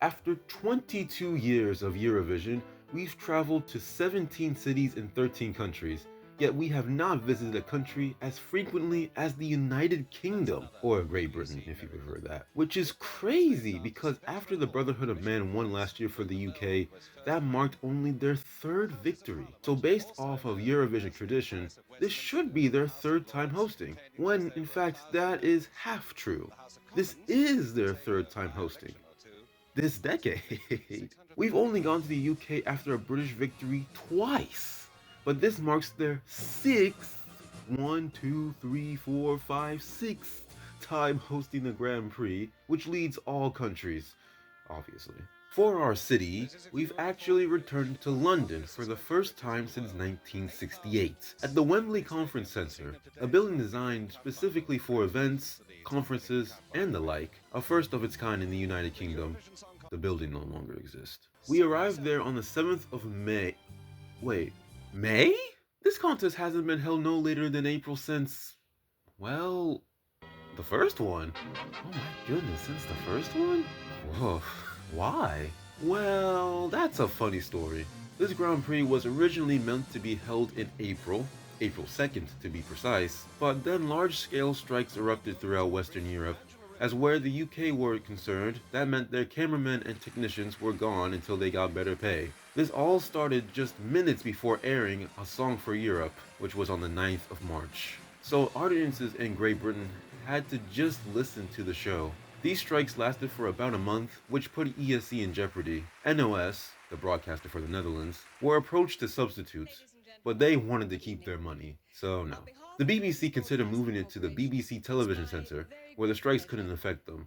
After 22 years of Eurovision, we've traveled to 17 cities in 13 countries, yet we have not visited a country as frequently as the United Kingdom, or Great Britain if you prefer that. Which is crazy because after the Brotherhood of Man won last year for the UK, that marked only their third victory. So based off of Eurovision tradition, this should be their third time hosting, when in fact that is half true. This is their third time hosting this decade. We've only gone to the UK after a British victory twice, but this marks their sixth, one, two, three, four, five, sixth time hosting the Grand Prix, which leads all countries, obviously. For our city, we've actually returned to London for the first time since 1968 at the Wembley Conference Centre, a building designed specifically for events, conferences, and the like, a first of its kind in the United Kingdom. The building no longer exists. We arrived there on the 7th of May. Wait, May? This contest hasn't been held no later than April since, well, the first one. Oh my goodness, since the first one? Whoa. Why? Well, that's a funny story. This Grand Prix was originally meant to be held in April 2nd to be precise, but then large-scale strikes erupted throughout Western Europe, as where the UK were concerned, that meant their cameramen and technicians were gone until they got better pay. This all started just minutes before airing A Song for Europe, which was on the 9th of March. So audiences in Great Britain had to just listen to the show. These strikes lasted for about a month, which put ESC in jeopardy. NOS, the broadcaster for the Netherlands, were approached to substitute, but they wanted to keep their money, so no. The BBC considered moving it to the BBC Television Centre, where the strikes couldn't affect them,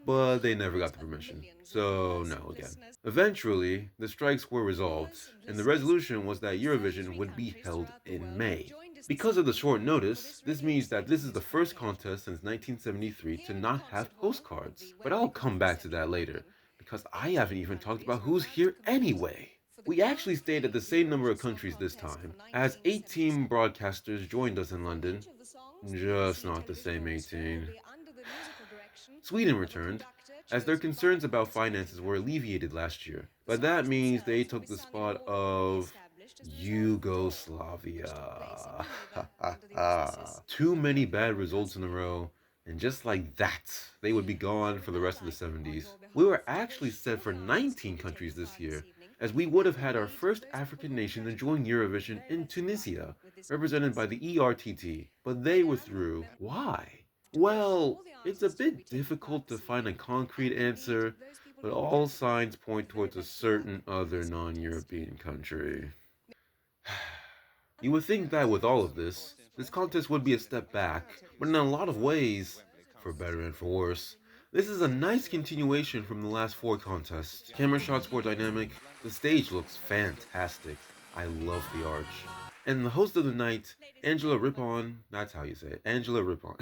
but they never got the permission, so no again. Eventually, the strikes were resolved, and the resolution was that Eurovision would be held in May. Because of the short notice, this means that this is the first contest since 1973 to not have postcards. But I'll come back to that later, because I haven't even talked about who's here anyway. We actually stayed at the same number of countries this time, as 18 broadcasters joined us in London. Just not the same 18. Sweden returned, as their concerns about finances were alleviated last year, but that means they took the spot of Yugoslavia. Too many bad results in a row, and just like that, they would be gone for the rest of the 70s. We were actually set for 19 countries this year, as we would have had our first African nation to join Eurovision in Tunisia, represented by the ERTT, but they withdrew. Why? Well, it's a bit difficult to find a concrete answer, but all signs point towards a certain other non-European country. You would think that with all of this contest would be a step back, but in a lot of ways, for better and for worse, this is a nice continuation from the last 4 contests. Camera shots were dynamic, the stage looks fantastic, I love the arch. And the host of the night, Angela Rippon, that's how you say it, Angela Rippon,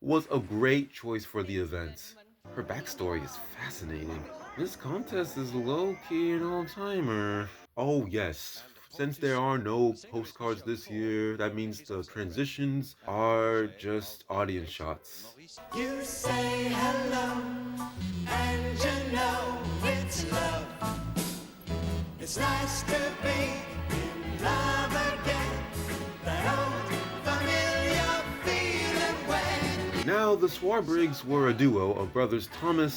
was a great choice for the event. Her backstory is fascinating. This contest is low-key an all-timer. Oh yes, since there are no postcards this year, that means the transitions are just audience shots. You say hello, and you know it's love. It's nice to be in love again. That old familiar feeling when. Now the Swarbrigs were a duo of brothers Tommy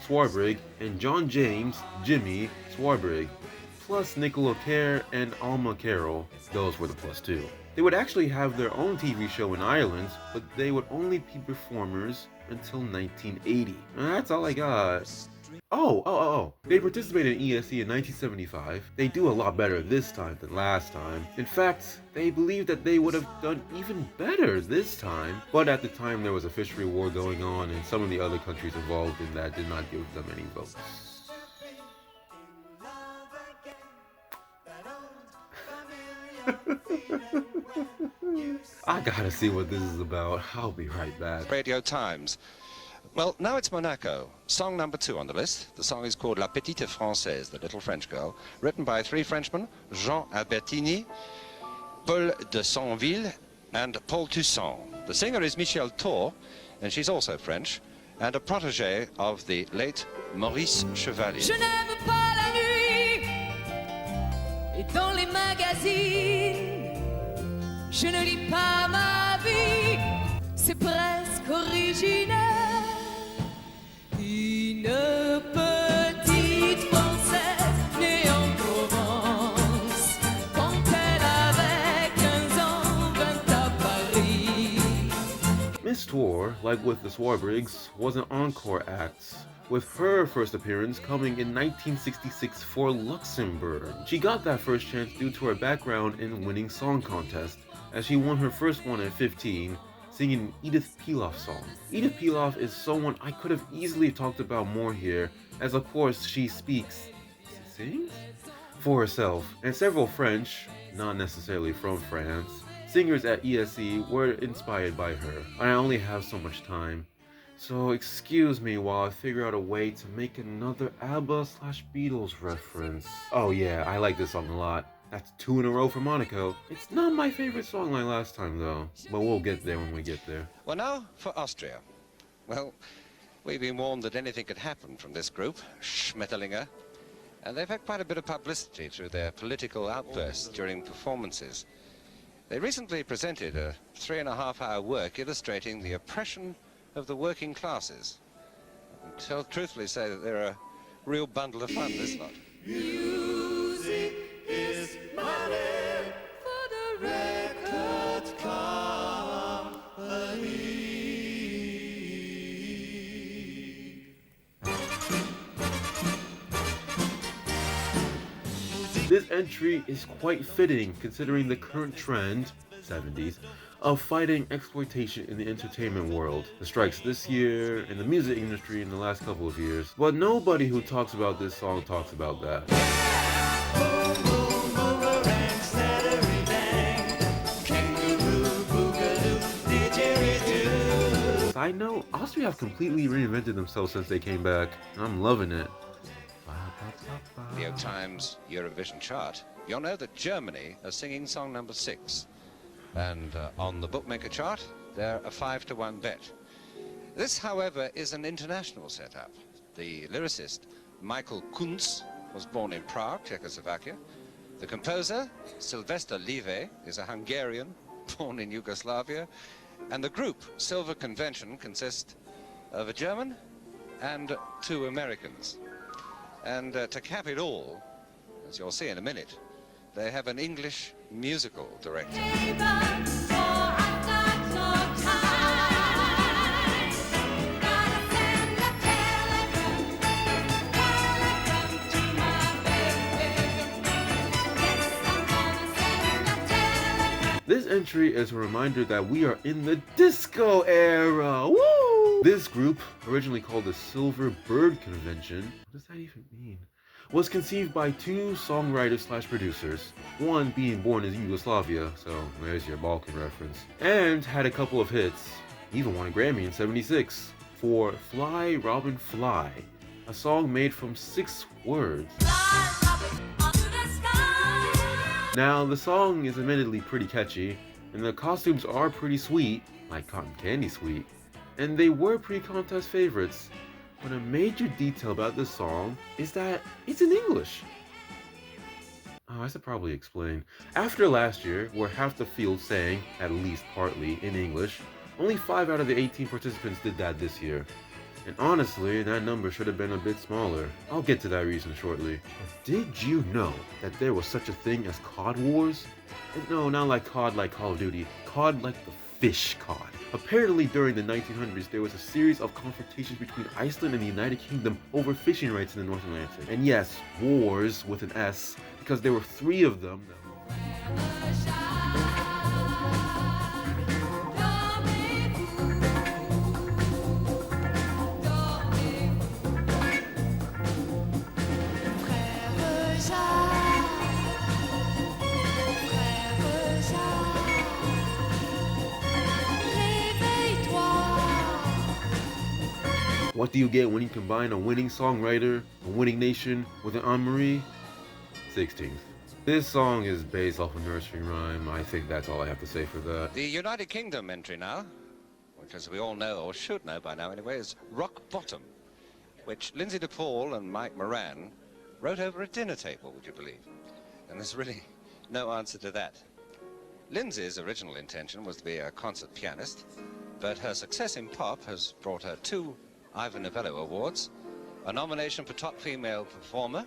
Swarbrig, and John James, Jimmy Swarbrig, plus Nicola Kerr and Alma Carroll. Those were the plus 2. They would actually have their own TV show in Ireland, but they would only be performers until 1980. And that's all I got. They participated in ESC in 1975. They do a lot better this time than last time. In fact, they believe that they would have done even better this time. But at the time there was a fishery war going on, and some of the other countries involved in that did not give them any votes. I gotta see what this is about. I'll be right back. Radio Times. Well, now it's Monaco. Song number 2 on the list. The song is called La Petite Française, the Little French Girl, written by 3 Frenchmen, Jean Albertini, Paul de Sainville, and Paul Toussaint. The singer is Michel Thor, and she's also French. and a protégé of the late Maurice Chevalier. Je n'aime pas la nuit et dans les magazines, je ne lis pas ma vie, c'est presque original. Une petite Française née en Provence, quand elle avait 15 ans, vint à Paris. Miss Tour, like with the Swarbrigs, was an encore act, with her first appearance coming in 1966 for Luxembourg. She got that first chance due to her background in winning song contests, as she won her first one at 15, singing an Edith Piaf song. Edith Piaf is someone I could have easily talked about more here, as of course she sings? For herself, and several French, not necessarily from France, singers at ESC were inspired by her. I only have so much time, so excuse me while I figure out a way to make another ABBA/Beatles reference. Oh yeah, I like this song a lot. That's 2 in a row for Monaco. It's not my favorite song like last time though, but we'll get there when we get there. Well, now for Austria. Well, we've been warned that anything could happen from this group, Schmetterlinge, and they've had quite a bit of publicity through their political outbursts during performances. They recently presented a 3.5-hour work illustrating the oppression of the working classes. I'll truthfully say that they're a real bundle of fun, this lot. Music is money for the record company. This entry is quite fitting considering the current trend, 70s, of fighting exploitation in the entertainment world. The strikes this year, and the music industry in the last couple of years. But nobody who talks about this song talks about that. Side note, Austria have completely reinvented themselves since they came back, and I'm loving it. The Times Eurovision chart, you'll know that Germany are singing song number 6. And on the bookmaker chart, they're a 5-to-1 bet. This, however, is an international setup. The lyricist, Michael Kunz, was born in Prague, Czechoslovakia. The composer, Sylvester Live, is a Hungarian, born in Yugoslavia. And the group, Silver Convention, consists of a German and 2 Americans. And to cap it all, as you'll see in a minute, they have an English musical director. This entry is a reminder that we are in the disco era. Woo! This group, originally called the Silver Bird Convention, what does that even mean? Was conceived by 2 songwriters/producers, one being born in Yugoslavia, so there's your Balkan reference, and had a couple of hits, even won a Grammy in '76, for Fly Robin Fly, a song made from 6 words. Now, the song is admittedly pretty catchy, and the costumes are pretty sweet, like cotton candy sweet, and they were pre-contest favorites. But a major detail about this song is that it's in English. Oh, I should probably explain. After last year, where half the field sang, at least partly, in English, only 5 out of the 18 participants did that this year. And honestly, that number should have been a bit smaller. I'll get to that reason shortly. But did you know that there was such a thing as COD Wars? And no, not like COD like Call of Duty, COD like the fish COD. Apparently during the 1900s, there was a series of confrontations between Iceland and the United Kingdom over fishing rights in the North Atlantic. And yes, wars with an S, because there were 3 of them. What do you get when you combine a winning songwriter, a winning nation, with an Anne-Marie? 16th. This song is based off a nursery rhyme. I think that's all I have to say for that. The United Kingdom entry now. which, as we all know, or should know by now anyway, is Rock Bottom, which Lindsay DePaul and Mike Moran wrote over a dinner table, would you believe? And there's really no answer to that. Lindsay's original intention was to be a concert pianist, but her success in pop has brought her 2 Ivor Novello Awards, a nomination for Top Female Performer,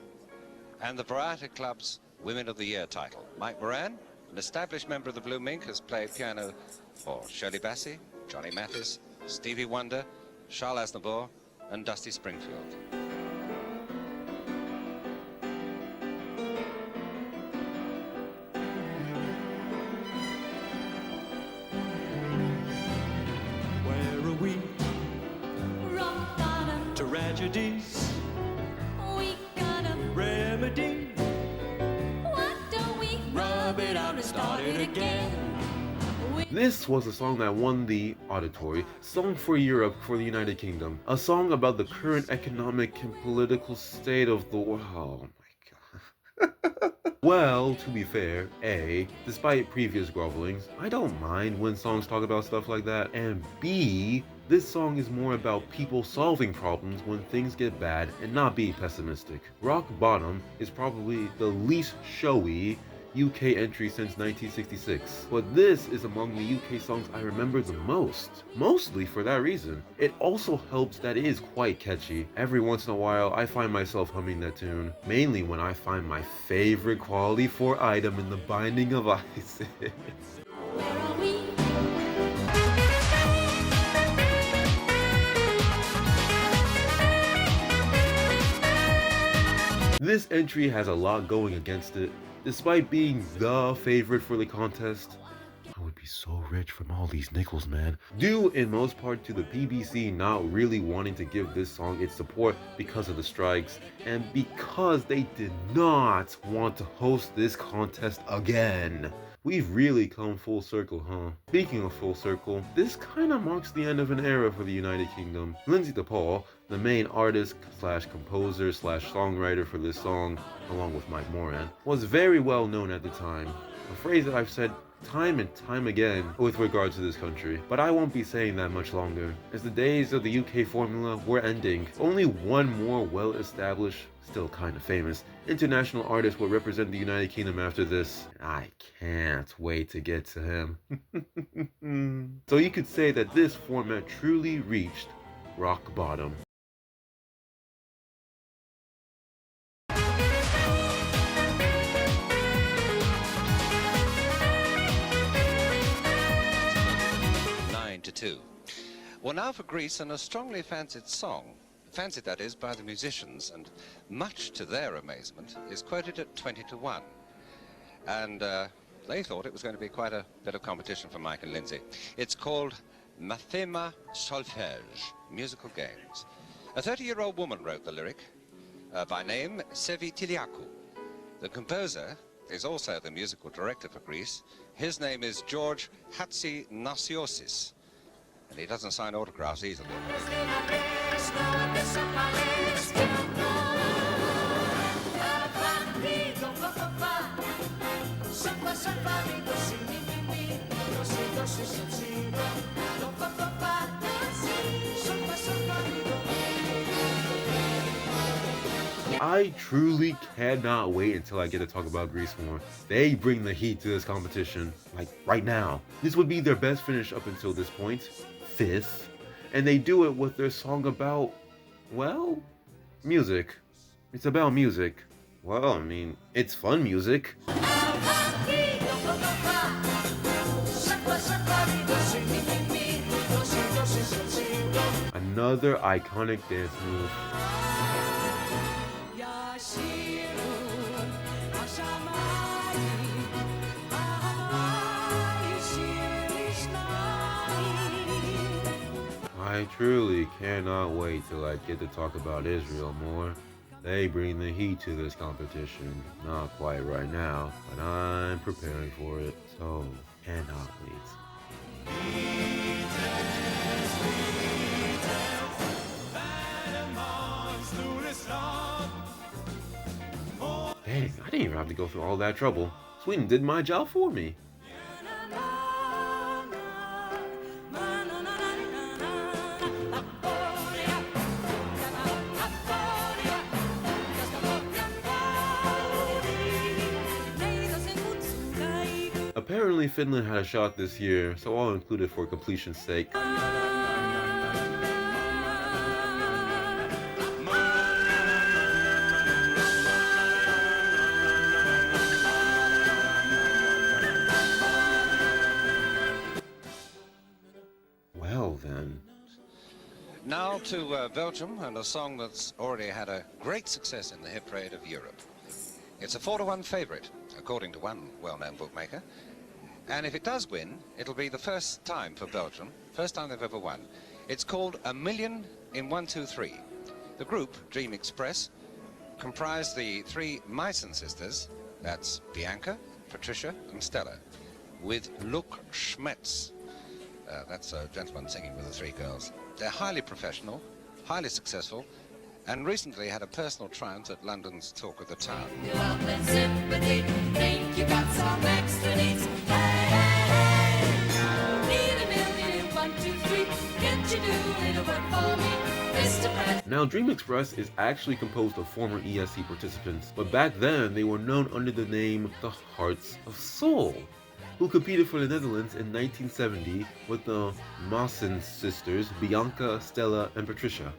and the Variety Club's Women of the Year title. Mike Moran, an established member of the Blue Mink, has played piano for Shirley Bassey, Johnny Mathis, Stevie Wonder, Charles Aznavour, and Dusty Springfield. Where are we? Rock bottom, Tragedies, we got 'em. remedy, Why don't we rub it out and start it again. This was a song that won the Auditory Song for Europe for the United Kingdom. A song about the current economic and political state of the world. Oh my god. Well, to be fair, A, despite previous grovelings, I don't mind when songs talk about stuff like that, and B, this song is more about people solving problems when things get bad and not being pessimistic. Rock Bottom is probably the least showy UK entry since 1966, but this is among the UK songs I remember the most, mostly for that reason. It also helps that it is quite catchy. Every once in a while I find myself humming that tune, mainly when I find my favorite quality 4 item in the Binding of Isaac. Where are we? This entry has a lot going against it. Despite being the favorite for the contest, I would be so rich from all these nickels, man. Due in most part to the BBC not really wanting to give this song its support because of the strikes, and because they did not want to host this contest again. We've really come full circle, huh? Speaking of full circle, this kinda marks the end of an era for the United Kingdom. Lindsay DePaul, the main artist slash composer slash songwriter for this song, along with Mike Moran, was very well known at the time. A phrase that I've said time and time again with regards to this country, but I won't be saying that much longer, as the days of the UK formula were ending. Only one more well-established, still kinda famous, international artist will represent the United Kingdom after this. I can't wait to get to him. So you could say that this format truly reached rock bottom. Well, now for Greece, and a strongly fancied song, fancied that is by the musicians, and much to their amazement, is quoted at 20-1. And they thought it was going to be quite a bit of competition for Mike and Lindsay. It's called Mathema Solfège, Musical Games. A 30-year-old woman wrote the lyric, by name Sevi Tiliakou. The composer is also the musical director for Greece. His name is George Hatzianasiosis. And he doesn't sign autographs easily. I truly cannot wait until I get to talk about Greece more. They bring the heat to this competition, like right now. This would be their best finish up until this point, 5th, and they do it with their song about, well, music. It's about music. Well, I mean, it's fun music. Another iconic dance move. I truly cannot wait till I get to talk about Israel more. They bring the heat to this competition. Not quite right now, but I'm preparing for it, so cannot wait. Dang, I didn't even have to go through all that trouble. Sweden did my job for me. Apparently Finland had a shot this year, so I'll include it for completion's sake. Well then. Now to Belgium, and a song that's already had a great success in the hit parade of Europe. It's a 4-to-1 favourite, according to one well-known bookmaker. And if it does win, it'll be the first time for Belgium, first time they've ever won. It's called A Million in 1, 2, 3. The group, Dream Express, comprised the three Meissen sisters, that's Bianca, Patricia and Stella, with Luc Schmetz. That's a gentleman singing with the three girls. They're highly professional, highly successful, and recently had a personal triumph at London's Talk of the Town. Now, Dream Express is actually composed of former ESC participants, but back then they were known under the name the Hearts of Soul, who competed for the Netherlands in 1970 with the Maassen sisters, Bianca, Stella, and Patricia.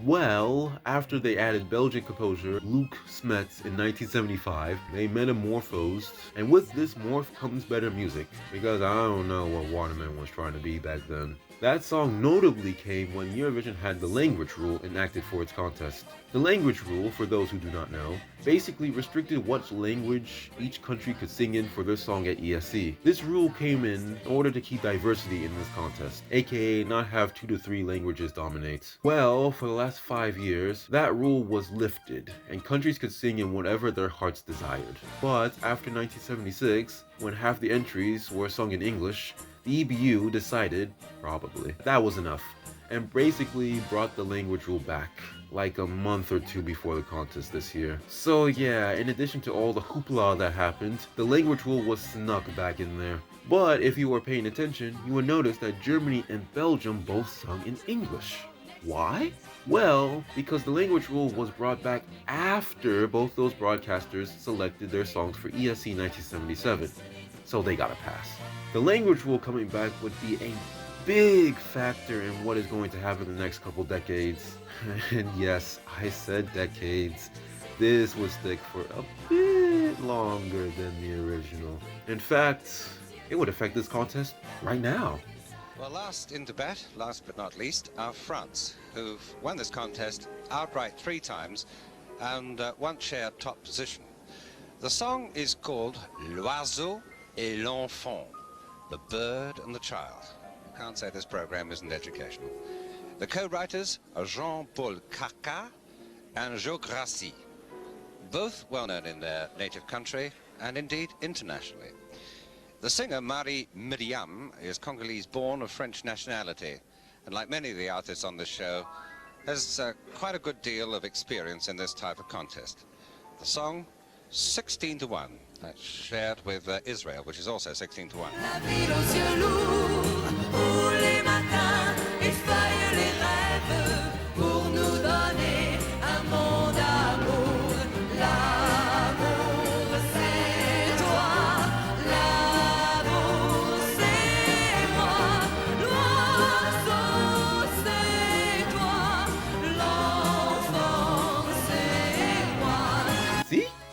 Well, after they added Belgian composer Luc Smets in 1975, they metamorphosed, and with this morph comes better music, because I don't know what Waterman was trying to be back then. That song notably came when Eurovision had the language rule enacted for its contest. The language rule, for those who do not know, basically restricted what language each country could sing in for their song at ESC. This rule came in order to keep diversity in this contest, aka not have 2 to 3 languages dominate. Well, for the last 5 years, that rule was lifted, and countries could sing in whatever their hearts desired. But after 1976, when half the entries were sung in English, the EBU decided, probably, that was enough, and basically brought the language rule back, like a month or 2 before the contest this year. So yeah, in addition to all the hoopla that happened, the language rule was snuck back in there. But if you were paying attention, you would notice that Germany and Belgium both sung in English. Why? Well, because the language rule was brought back after both those broadcasters selected their songs for ESC 1977, so they got a pass. The language rule coming back would be a big factor in what is going to happen in the next couple decades. And yes, I said decades. This will stick for a bit longer than the original. In fact, it would affect this contest right now. Well, last in debate, last but not least, are France, who've won this contest outright 3 times and once shared top position. The song is called L'Oiseau et l'Enfant, the bird and the child. I can't say this program isn't educational. The co-writers are Jean-Paul Carcat and Jo Grassi, both well known in their native country and indeed internationally. The singer Marie Myriam is Congolese born of French nationality, and like many of the artists on this show, has quite a good deal of experience in this type of contest. The song, 16-1. That's shared with Israel, which is also 16-1.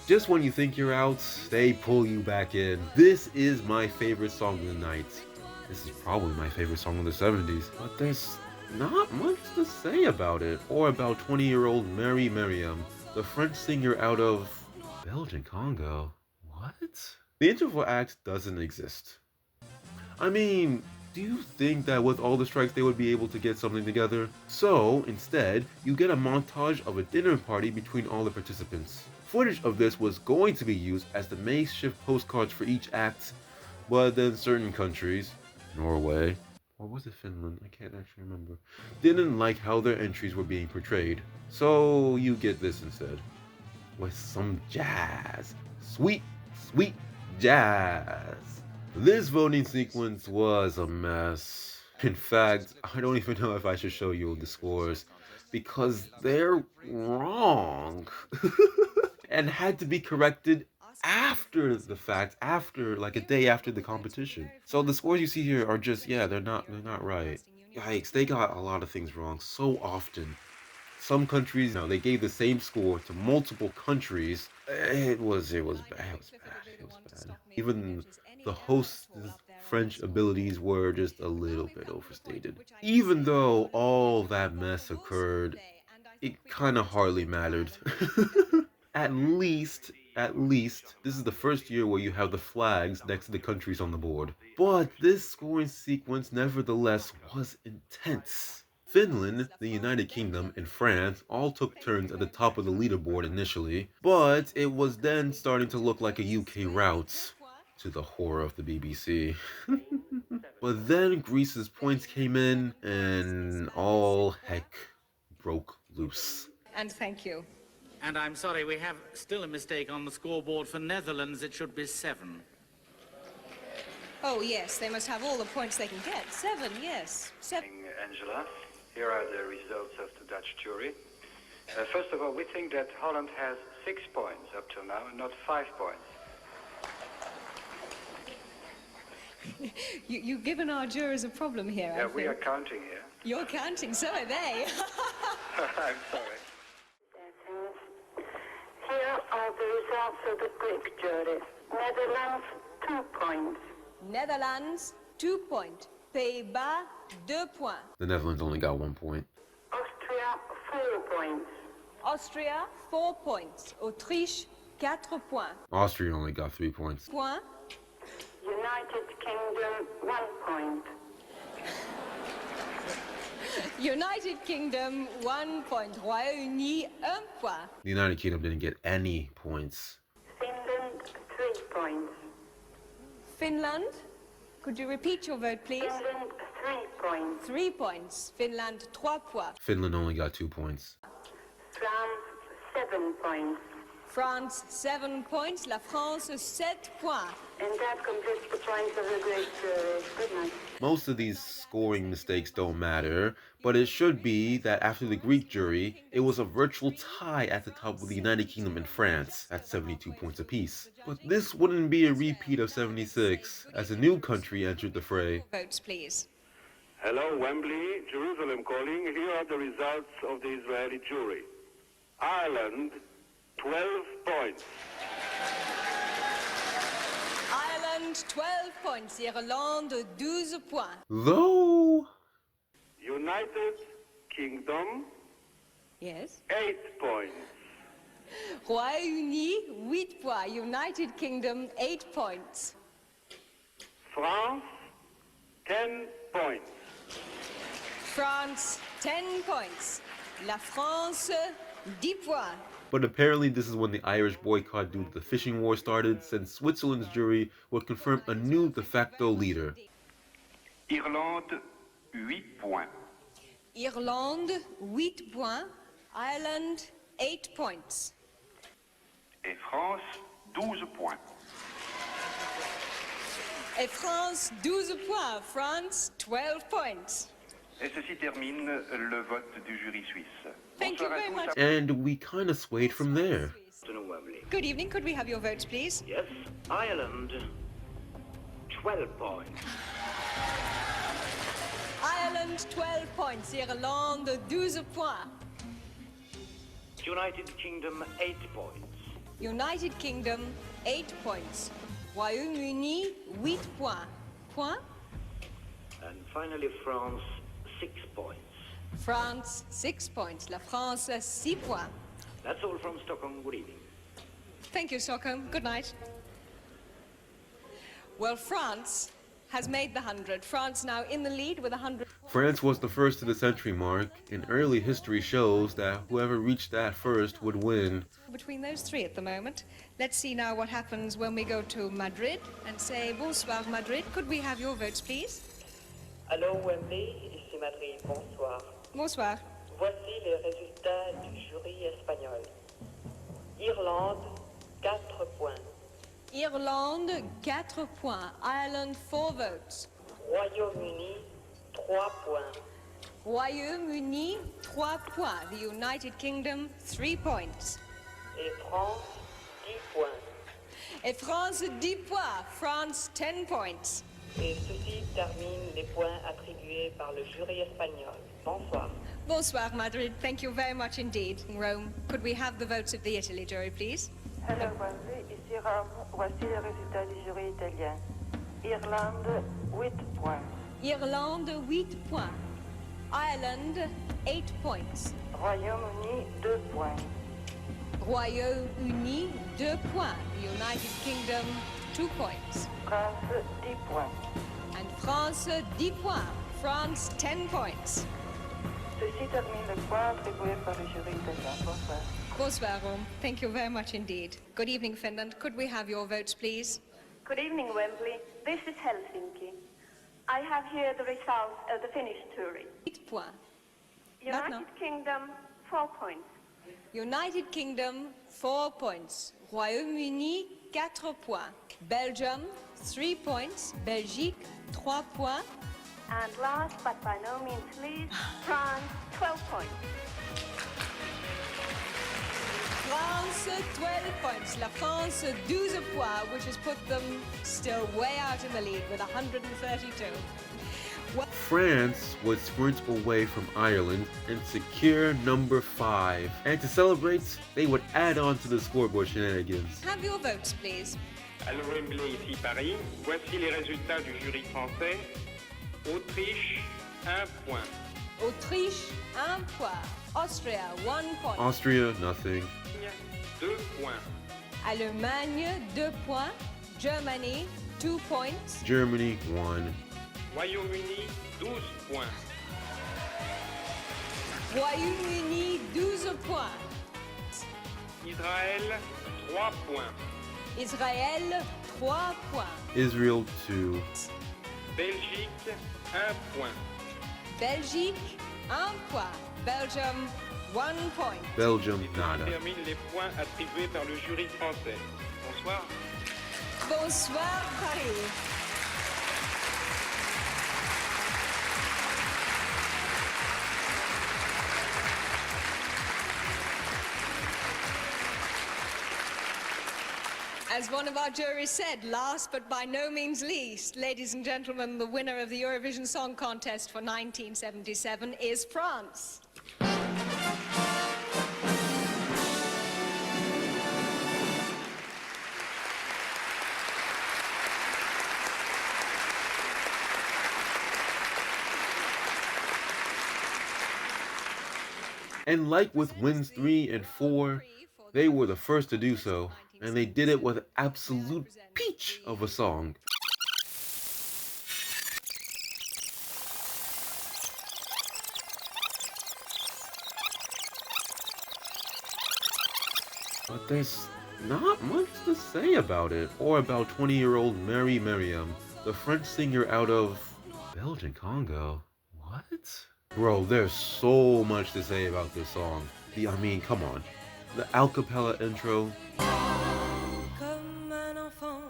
Just when you think you're out, they pull you back in. This is my favorite song of the night. This is probably my favorite song of the 70s, but there's not much to say about it, or about 20-year-old Marie Myriam, the French singer out of Belgian Congo. What? The interval act doesn't exist. I mean, do you think that with all the strikes they would be able to get something together? So, instead, you get a montage of a dinner party between all the participants. Footage of this was going to be used as the makeshift postcards for each act, but then certain countries, Norway, or was it Finland? I can't actually remember, didn't like how their entries were being portrayed. So you get this instead, with some jazz. Sweet, sweet jazz. This voting sequence was a mess. In fact, I don't even know if I should show you the scores, because they're wrong. And had to be corrected after the fact, after like a day after the competition. So the scores you see here are just, yeah, they're not right. Yikes, they got a lot of things wrong so often. Some countries, they gave the same score to multiple countries. It was bad. Even the host's French abilities were just a little bit overstated. Even though all that mess occurred, it kind of hardly mattered. At least, this is the first year where you have the flags next to the countries on the board. But this scoring sequence, nevertheless, was intense. Finland, the United Kingdom, and France all took turns at the top of the leaderboard initially, but it was then starting to look like a UK rout, to the horror of the BBC. But then Greece's points came in, and all heck broke loose. And thank you. And I'm sorry, we have still a mistake on the scoreboard for Netherlands. It should be 7. Oh, yes, they must have all the points they can get. 7, yes. 7. Angela, here are the results of the Dutch jury. First of all, we think that Holland has 6 points up till now and not 5 points. You've given our jurors a problem here, I Yeah, think. we are counting here. You're counting, so are they. I'm sorry. Here are the results of the Greek jury. Netherlands, 2 points. Netherlands, 2 points. Pays-Bas, 2 points. The Netherlands only got 1 point. Austria, 4 points. Austria, 4 points. Autriche, 4 points. Austria only got 3 points. Point. United Kingdom, 1 point. United Kingdom, 1 point. Royaume-Uni, 1 point. The United Kingdom didn't get any points. Finland, 3 points. Finland, could you repeat your vote, please? Finland, 3 points. 3 points. Finland, 3 points. Finland only got 2 points. France, 7 points. France, 7 points. La France, 7 points. And that completes the points of the Greek jury. Good night. Most of these scoring mistakes don't matter, but it should be that after the Greek jury, it was a virtual tie at the top with the United Kingdom and France at 72 points apiece. But this wouldn't be a repeat of 76, as a new country entered the fray. Votes, please. Hello, Wembley, Jerusalem calling. Here are the results of the Israeli jury. Ireland, 12 points. Ireland, 12 points. Irlande, 12 points. Though, United Kingdom, Yes. 8 points. Royaume-Uni, 8 points. United Kingdom, 8 points. France, 10 points. France, 10 points. La France, 10 points. but apparently this is when the Irish boycott due to the fishing war started, since Switzerland's jury would confirm a new de facto leader. Irlande, 8 points. Irlande, 8 points. Ireland, 8 points. Et France, 12 points. Et France, 12 points. France, 12 points. Et ceci termine le vote du jury suisse. Thank you very much. And we kind of swayed from there. Afternoon, Wembley. Good evening. Could we have your votes, please? Yes, Ireland, 12 points. Ireland, 12 points. Irlande, 12 points. United Kingdom, 8 points. United Kingdom, 8 points. Royaume-Uni, 8 points. Point. And finally, France, 6 points. France, 6 points. La France, 6 points. That's all from Stockholm. Good evening. Thank you, Stockholm. Good night. Well, France has made the 100. France now in the lead with 100. France was the first to the century mark, and early history shows that whoever reached that first would win. Between those three at the moment. Let's see now what happens when we go to Madrid and say bonsoir, Madrid. Could we have your votes, please? Allô Wembley, ici Madrid, bonsoir. Bonsoir. Voici les résultats du jury espagnol. Irlande, 4 points. Irlande, 4 points. Ireland, 4 votes. Royaume-Uni, 3 points. Royaume-Uni, 3 points. The United Kingdom, 3 points. Et France, 10 points. Et France 10 points. France 10 points. Et ceci termine les points attribués par le jury espagnol. Bonsoir. Bonsoir, Madrid. Thank you very much indeed. Rome, could we have the votes of the Italy jury, please? Hello, Wembley. Ici Rome. Voici les résultats du jury italien. Irlande, 8 points. Irlande, 8 points. Ireland, 8 points. Royaume-Uni, 2 points. Royaume-Uni, 2 points. United Kingdom, 2 points. France, 10 points. And France, 10 points. France, 10 points. Ceci termine le point attribué par le jury italien. Bonsoir. Bonsoir, Rome. Thank you very much indeed. Good evening, Finland. Could we have your votes, please? Good evening, Wembley. This is Helsinki. I have here the results of the Finnish jury. 8 points. United Kingdom, 4 points. United Kingdom, 4 points. Royaume-Uni, 4 points. Belgium, 3 points. Belgique, 3 points. And last but by no means least, France, 12 points. France, 12 points. La France, 12 points, which has put them still way out in the lead with 132. France would sprint away from Ireland and secure number 5. And to celebrate, they would add on to the scoreboard shenanigans. Have your votes, please. Alors Wembley, ici Paris. Voici les résultats du jury français. Autriche, 1 point. Autriche, 1 point. Austria, 1 point. Austria, nothing. 2 points. Allemagne, 2 points. Germany, 2 points. Germany, 1. Royaume-Uni, 12 points. Royaume-Uni, 12 points. Israël, 3 points. Israël, 3 points. Israel, 2. Belgique, 1 point. Belgique, 1 point. Belgium, 1 point. Belgium, Et nada. termine les points attribués par le jury français. Bonsoir. Bonsoir, Paris. As one of our juries said, last but by no means least, ladies and gentlemen, the winner of the Eurovision Song Contest for 1977 is France. And like with wins 3 and 4, they were the first to do so, and they did it with an absolute peach of a song. But there's not much to say about it, or about 20-year-old Mary Merriam, the French singer out of Belgian Congo. What? Bro, there's so much to say about this song. I mean, come on. The a cappella intro. Comme un enfant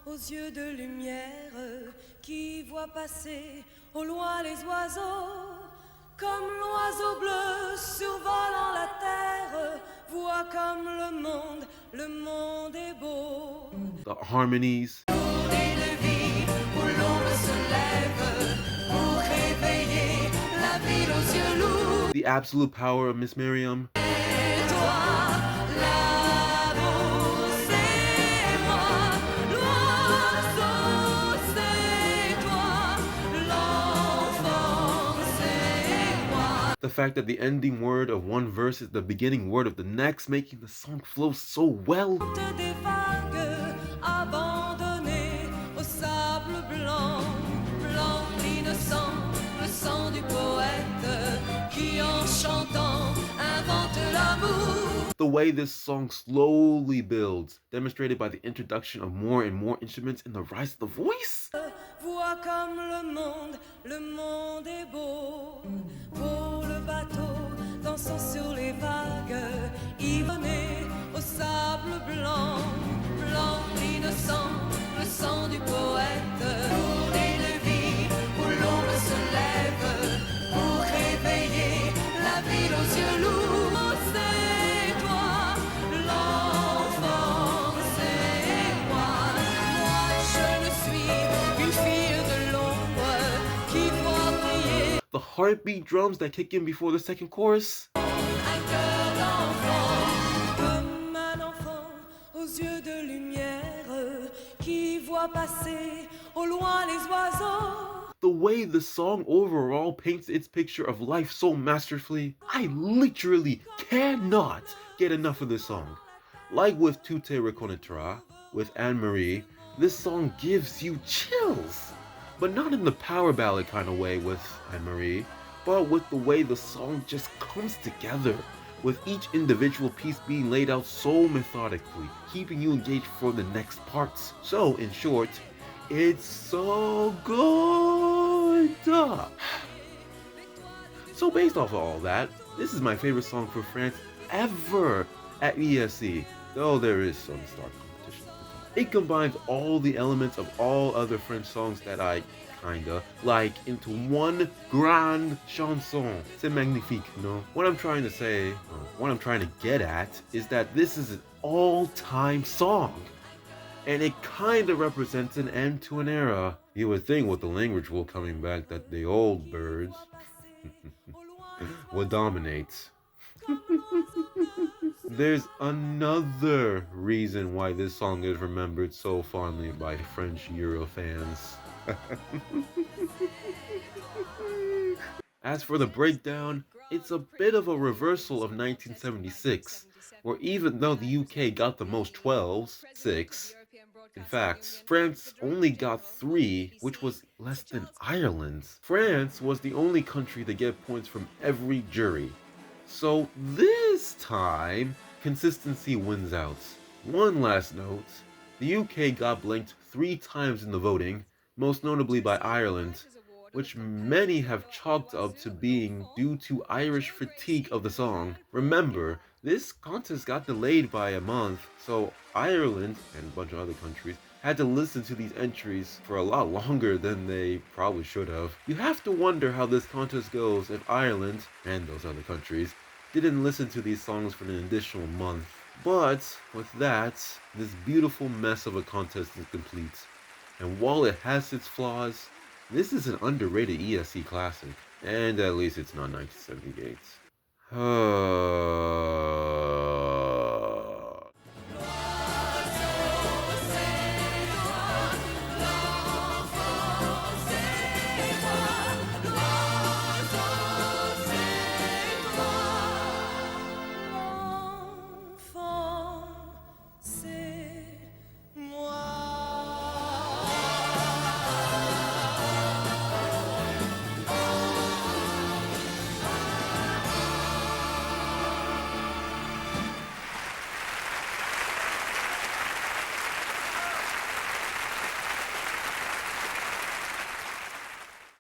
aux yeux de lumière qui voit passer au loin les oiseaux. Comme l'oiseau bleu survolant la terre, voit comme le monde est beau. The harmonies. Journée de vie où l'ombre se lève pour réveiller la ville aux yeux lourds. The absolute power of Miss Miriam. Et toi, l'amour c'est moi, l'oiseau c'est toi, l'enfant c'est moi. The fact that the ending word of one verse is the beginning word of the next, making the song flow so well. Des vagues abandonnées au sable blanc, blanc l'innocent, le sang du poète qui en chantant invente l'amour. The way this song slowly builds, demonstrated by the introduction of more and more instruments and the rise of the voice. Vois comme le monde est beau, pour le bateau dansant sur les vagues, ivonné au sable blanc, blanc l'innocent, le sang du poète. Journée de vie où l'ombre se lève pour réveiller la ville aux yeux lourds. C'est toi, l'enfant, c'est moi. heartbeat drums that kick in before the second chorus. Un cœur d'enfant, comme un enfant aux yeux de lumière qui voit passer au loin les oiseaux. The way the song overall paints its picture of life so masterfully, I literally cannot get enough of this song. Like with Tu te reconnaîtras, with Anne-Marie, this song gives you chills. But not in the power ballad kind of way with Anne-Marie, but with the way the song just comes together, with each individual piece being laid out so methodically, keeping you engaged for the next parts. So, in short, it's so good! So based off of all that, this is my favorite song for France ever at ESC, though there is some stark competition. It combines all the elements of all other French songs that I kinda like into one grande chanson. C'est magnifique, no? What I'm trying to get at is that this is an all-time song. And it kinda represents an end to an era. You would think with the language rule coming back that the old birds would dominate. There's another reason why this song is remembered so fondly by French Euro fans. As for the breakdown, it's a bit of a reversal of 1976, where even though the UK got the most 12s, 6, in fact, France only got 3, which was less than Ireland's. France was the only country to get points from every jury. So this time, consistency wins out. One last note, the UK got blanked 3 times in the voting, most notably by Ireland, which many have chalked up to being due to Irish critique of the song. Remember, this contest got delayed by a month, so Ireland, and a bunch of other countries, had to listen to these entries for a lot longer than they probably should have. You have to wonder how this contest goes if Ireland, and those other countries, didn't listen to these songs for an additional month. But, with that, this beautiful mess of a contest is complete. And while it has its flaws, this is an underrated ESC classic. And at least it's not 1978.